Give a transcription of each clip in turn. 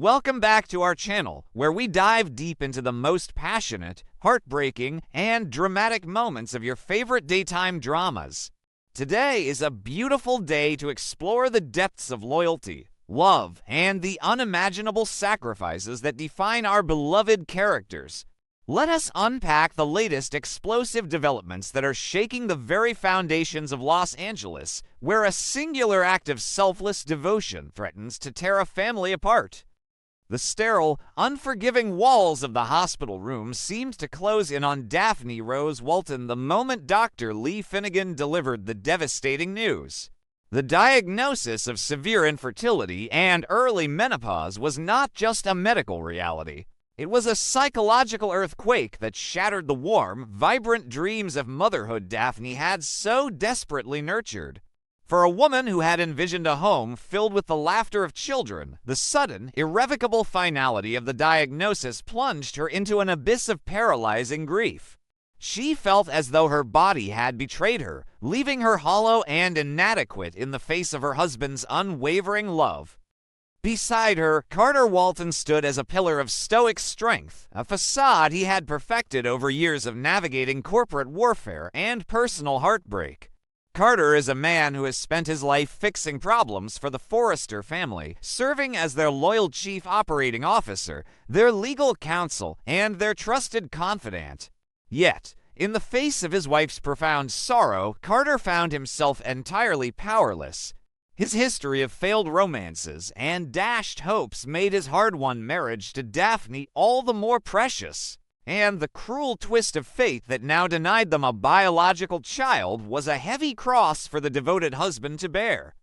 Welcome back to our channel, where we dive deep into the most passionate, heartbreaking, and dramatic moments of your favorite daytime dramas. Today is a beautiful day to explore the depths of loyalty, love, and the unimaginable sacrifices that define our beloved characters. Let us unpack the latest explosive developments that are shaking the very foundations of Los Angeles, where a singular act of selfless devotion threatens to tear a family apart. The sterile, unforgiving walls of the hospital room seemed to close in on Daphne Rose Walton the moment Dr. Lee Finnegan delivered the devastating news. The diagnosis of severe infertility and early menopause was not just a medical reality. It was a psychological earthquake that shattered the warm, vibrant dreams of motherhood Daphne had so desperately nurtured. For a woman who had envisioned a home filled with the laughter of children, the sudden, irrevocable finality of the diagnosis plunged her into an abyss of paralyzing grief. She felt as though her body had betrayed her, leaving her hollow and inadequate in the face of her husband's unwavering love. Beside her, Carter Walton stood as a pillar of stoic strength, a facade he had perfected over years of navigating corporate warfare and personal heartbreak. Carter is a man who has spent his life fixing problems for the Forrester family, serving as their loyal chief operating officer, their legal counsel, and their trusted confidant. Yet, in the face of his wife's profound sorrow, Carter found himself entirely powerless. His history of failed romances and dashed hopes made his hard-won marriage to Daphne all the more precious. And the cruel twist of fate that now denied them a biological child was a heavy cross for the devoted husband to bear.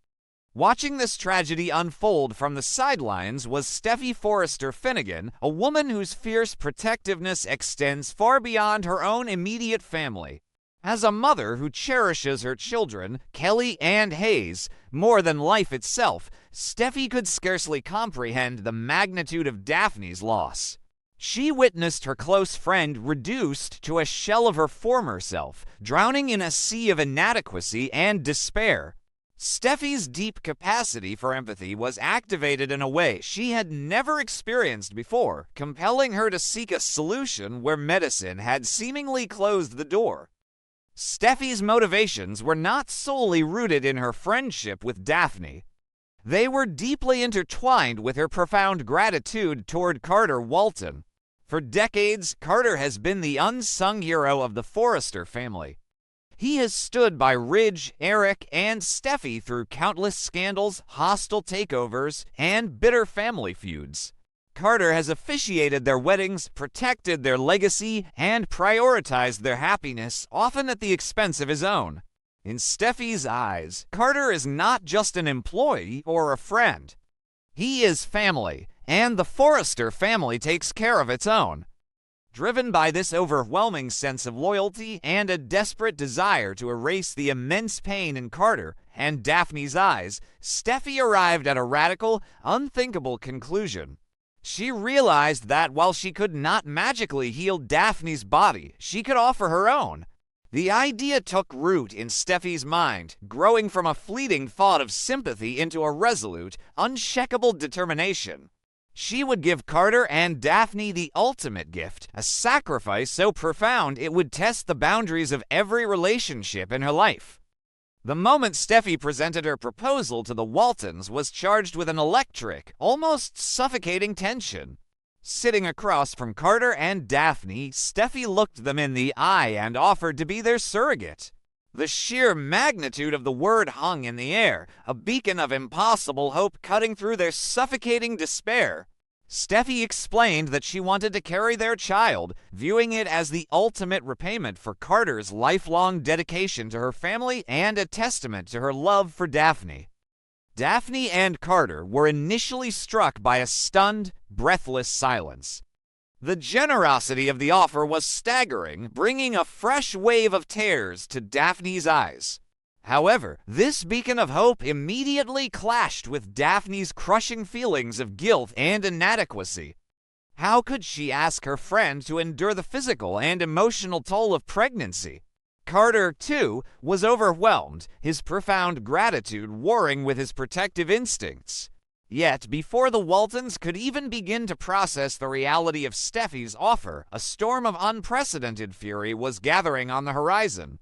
Watching this tragedy unfold from the sidelines was Steffy Forrester Finnegan, a woman whose fierce protectiveness extends far beyond her own immediate family. As a mother who cherishes her children, Kelly and Hayes, more than life itself, Steffy could scarcely comprehend the magnitude of Daphne's loss. She witnessed her close friend reduced to a shell of her former self, drowning in a sea of inadequacy and despair. Steffy's deep capacity for empathy was activated in a way she had never experienced before, compelling her to seek a solution where medicine had seemingly closed the door. Steffy's motivations were not solely rooted in her friendship with Daphne. They were deeply intertwined with her profound gratitude toward Carter Walton. For decades, Carter has been the unsung hero of the Forrester family. He has stood by Ridge, Eric, and Steffy through countless scandals, hostile takeovers, and bitter family feuds. Carter has officiated their weddings, protected their legacy, and prioritized their happiness, often at the expense of his own. In Steffy's eyes, Carter is not just an employee or a friend. He is family, and the Forrester family takes care of its own. Driven by this overwhelming sense of loyalty and a desperate desire to erase the immense pain in Carter and Daphne's eyes, Steffy arrived at a radical, unthinkable conclusion. She realized that while she could not magically heal Daphne's body, she could offer her own. The idea took root in Steffy's mind, growing from a fleeting thought of sympathy into a resolute, unshakable determination. She would give Carter and Daphne the ultimate gift, a sacrifice so profound it would test the boundaries of every relationship in her life. The moment Steffy presented her proposal to the Waltons was charged with an electric, almost suffocating tension. Sitting across from Carter and Daphne, Steffy looked them in the eye and offered to be their surrogate. The sheer magnitude of the word hung in the air, a beacon of impossible hope cutting through their suffocating despair. Steffy explained that she wanted to carry their child, viewing it as the ultimate repayment for Carter's lifelong dedication to her family and a testament to her love for Daphne. Daphne and Carter were initially struck by a stunned, breathless silence. The generosity of the offer was staggering, bringing a fresh wave of tears to Daphne's eyes. However, this beacon of hope immediately clashed with Daphne's crushing feelings of guilt and inadequacy. How could she ask her friend to endure the physical and emotional toll of pregnancy? Carter, too, was overwhelmed, his profound gratitude warring with his protective instincts. Yet, before the Waltons could even begin to process the reality of Steffy's offer, a storm of unprecedented fury was gathering on the horizon.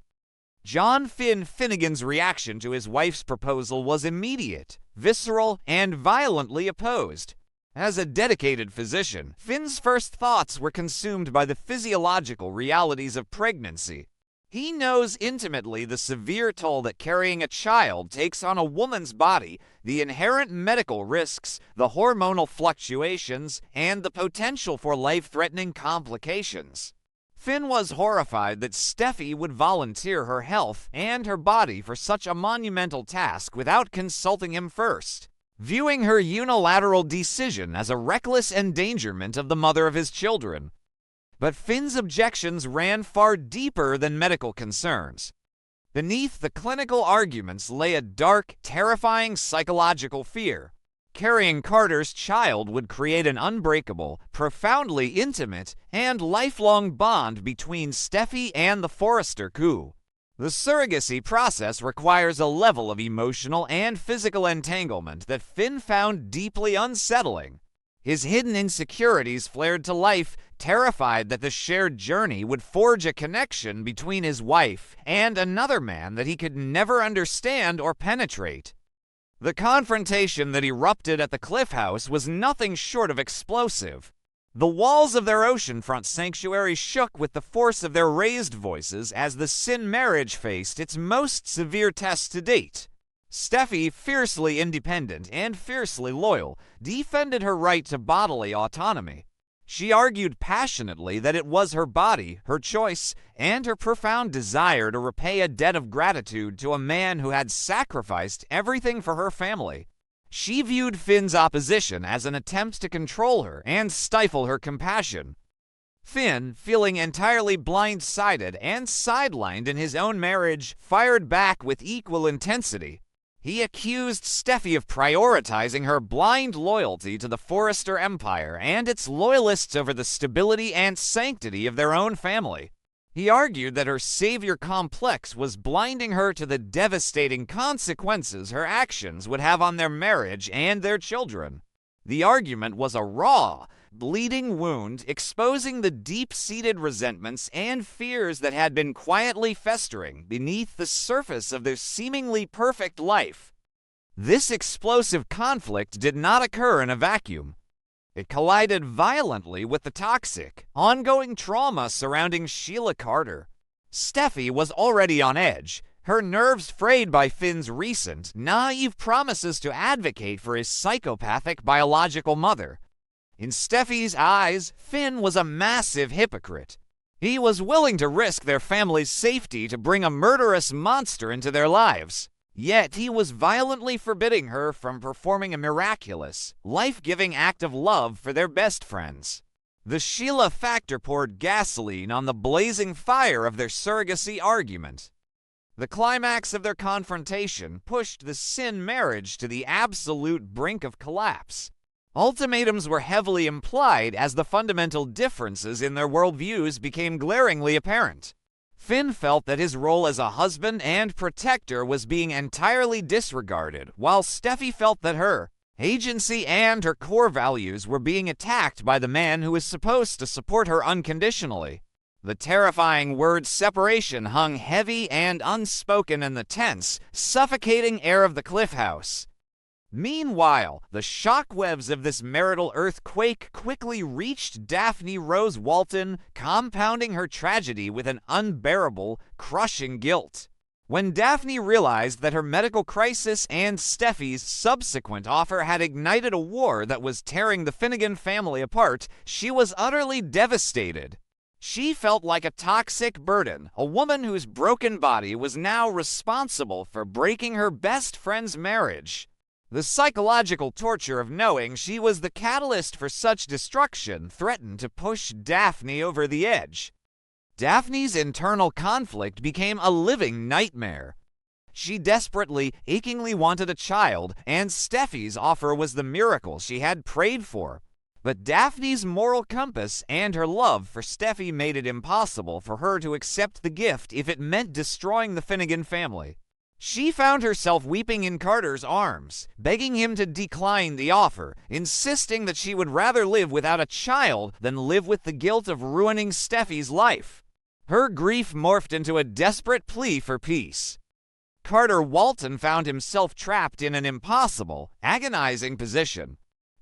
John Finn Finnegan's reaction to his wife's proposal was immediate, visceral, and violently opposed. As a dedicated physician, Finn's first thoughts were consumed by the physiological realities of pregnancy. He knows intimately the severe toll that carrying a child takes on a woman's body, the inherent medical risks, the hormonal fluctuations, and the potential for life-threatening complications. Finn was horrified that Steffy would volunteer her health and her body for such a monumental task without consulting him first, viewing her unilateral decision as a reckless endangerment of the mother of his children. But Finn's objections ran far deeper than medical concerns. Beneath the clinical arguments lay a dark, terrifying psychological fear. Carrying Carter's child would create an unbreakable, profoundly intimate, and lifelong bond between Steffy and the Forrester coup. The surrogacy process requires a level of emotional and physical entanglement that Finn found deeply unsettling. His hidden insecurities flared to life, terrified that the shared journey would forge a connection between his wife and another man that he could never understand or penetrate. The confrontation that erupted at the Cliff House was nothing short of explosive. The walls of their oceanfront sanctuary shook with the force of their raised voices as the Sin marriage faced its most severe test to date. Steffy, fiercely independent and fiercely loyal, defended her right to bodily autonomy. She argued passionately that it was her body, her choice, and her profound desire to repay a debt of gratitude to a man who had sacrificed everything for her family. She viewed Finn's opposition as an attempt to control her and stifle her compassion. Finn, feeling entirely blindsided and sidelined in his own marriage, fired back with equal intensity. He accused Steffy of prioritizing her blind loyalty to the Forrester Empire and its loyalists over the stability and sanctity of their own family. He argued that her savior complex was blinding her to the devastating consequences her actions would have on their marriage and their children. The argument was a raw, bleeding wound exposing the deep-seated resentments and fears that had been quietly festering beneath the surface of their seemingly perfect life. This explosive conflict did not occur in a vacuum. It collided violently with the toxic, ongoing trauma surrounding Sheila Carter. Steffy was already on edge, her nerves frayed by Finn's recent, naive promises to advocate for his psychopathic biological mother. In Steffy's eyes, Finn was a massive hypocrite. He was willing to risk their family's safety to bring a murderous monster into their lives. Yet he was violently forbidding her from performing a miraculous, life-giving act of love for their best friends. The Sheila factor poured gasoline on the blazing fire of their surrogacy argument. The climax of their confrontation pushed the Sin marriage to the absolute brink of collapse. Ultimatums were heavily implied as the fundamental differences in their worldviews became glaringly apparent. Finn felt that his role as a husband and protector was being entirely disregarded, while Steffy felt that her agency and her core values were being attacked by the man who was supposed to support her unconditionally. The terrifying word separation hung heavy and unspoken in the tense, suffocating air of the Cliff House. Meanwhile, the shockwaves of this marital earthquake quickly reached Daphne Rose Walton, compounding her tragedy with an unbearable, crushing guilt. When Daphne realized that her medical crisis and Steffy's subsequent offer had ignited a war that was tearing the Finnegan family apart, she was utterly devastated. She felt like a toxic burden, a woman whose broken body was now responsible for breaking her best friend's marriage. The psychological torture of knowing she was the catalyst for such destruction threatened to push Daphne over the edge. Daphne's internal conflict became a living nightmare. She desperately, achingly wanted a child, and Steffy's offer was the miracle she had prayed for. But Daphne's moral compass and her love for Steffy made it impossible for her to accept the gift if it meant destroying the Finnegan family. She found herself weeping in Carter's arms, begging him to decline the offer, insisting that she would rather live without a child than live with the guilt of ruining Steffy's life. Her grief morphed into a desperate plea for peace. Carter Walton found himself trapped in an impossible, agonizing position.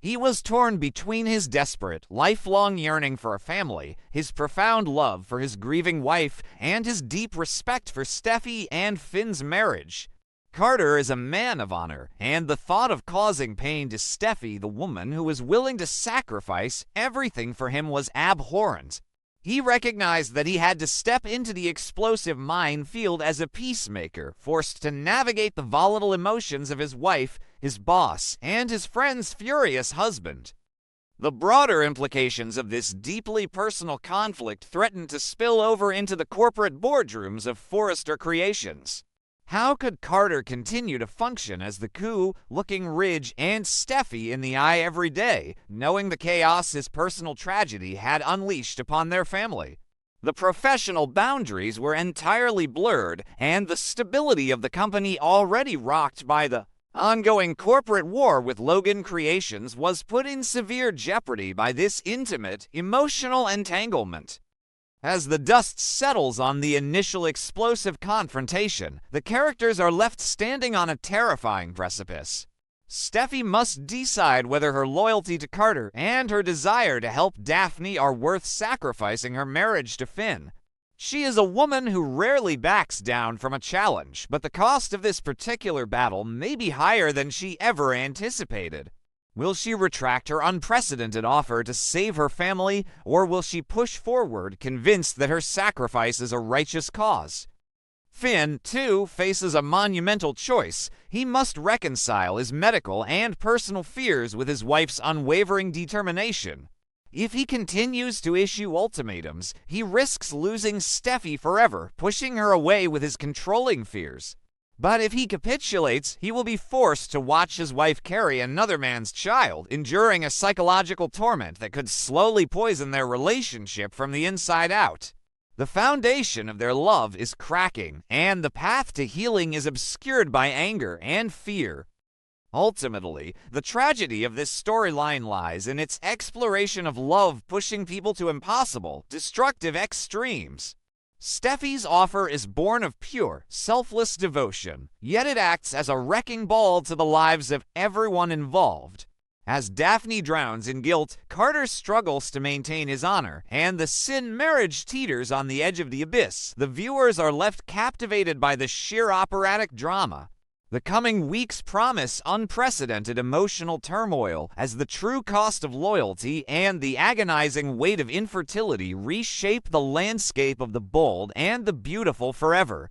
He was torn between his desperate, lifelong yearning for a family, his profound love for his grieving wife, and his deep respect for Steffy and Finn's marriage. Carter is a man of honor, and the thought of causing pain to Steffy, the woman who was willing to sacrifice everything for him, was abhorrent. He recognized that he had to step into the explosive minefield as a peacemaker, forced to navigate the volatile emotions of his wife, his boss, and his friend's furious husband. The broader implications of this deeply personal conflict threatened to spill over into the corporate boardrooms of Forrester Creations. How could Carter continue to function as the cool-looking Ridge and Steffy in the eye every day, knowing the chaos his personal tragedy had unleashed upon their family? The professional boundaries were entirely blurred, and the stability of the company, already rocked by the ongoing corporate war with Logan Creations, was put in severe jeopardy by this intimate, emotional entanglement. As the dust settles on the initial explosive confrontation, the characters are left standing on a terrifying precipice. Steffy must decide whether her loyalty to Carter and her desire to help Daphne are worth sacrificing her marriage to Finn. She is a woman who rarely backs down from a challenge, but the cost of this particular battle may be higher than she ever anticipated. Will she retract her unprecedented offer to save her family, or will she push forward, convinced that her sacrifice is a righteous cause? Finn, too, faces a monumental choice. He must reconcile his medical and personal fears with his wife's unwavering determination. If he continues to issue ultimatums, he risks losing Steffy forever, pushing her away with his controlling fears. But if he capitulates, he will be forced to watch his wife carry another man's child, enduring a psychological torment that could slowly poison their relationship from the inside out. The foundation of their love is cracking, and the path to healing is obscured by anger and fear. Ultimately, the tragedy of this storyline lies in its exploration of love pushing people to impossible, destructive extremes. Steffy's offer is born of pure, selfless devotion, yet it acts as a wrecking ball to the lives of everyone involved. As Daphne drowns in guilt, Carter struggles to maintain his honor, and the sin marriage teeters on the edge of the abyss. The viewers are left captivated by the sheer operatic drama. The coming weeks promise unprecedented emotional turmoil as the true cost of loyalty and the agonizing weight of infertility reshape the landscape of the bold and the beautiful forever.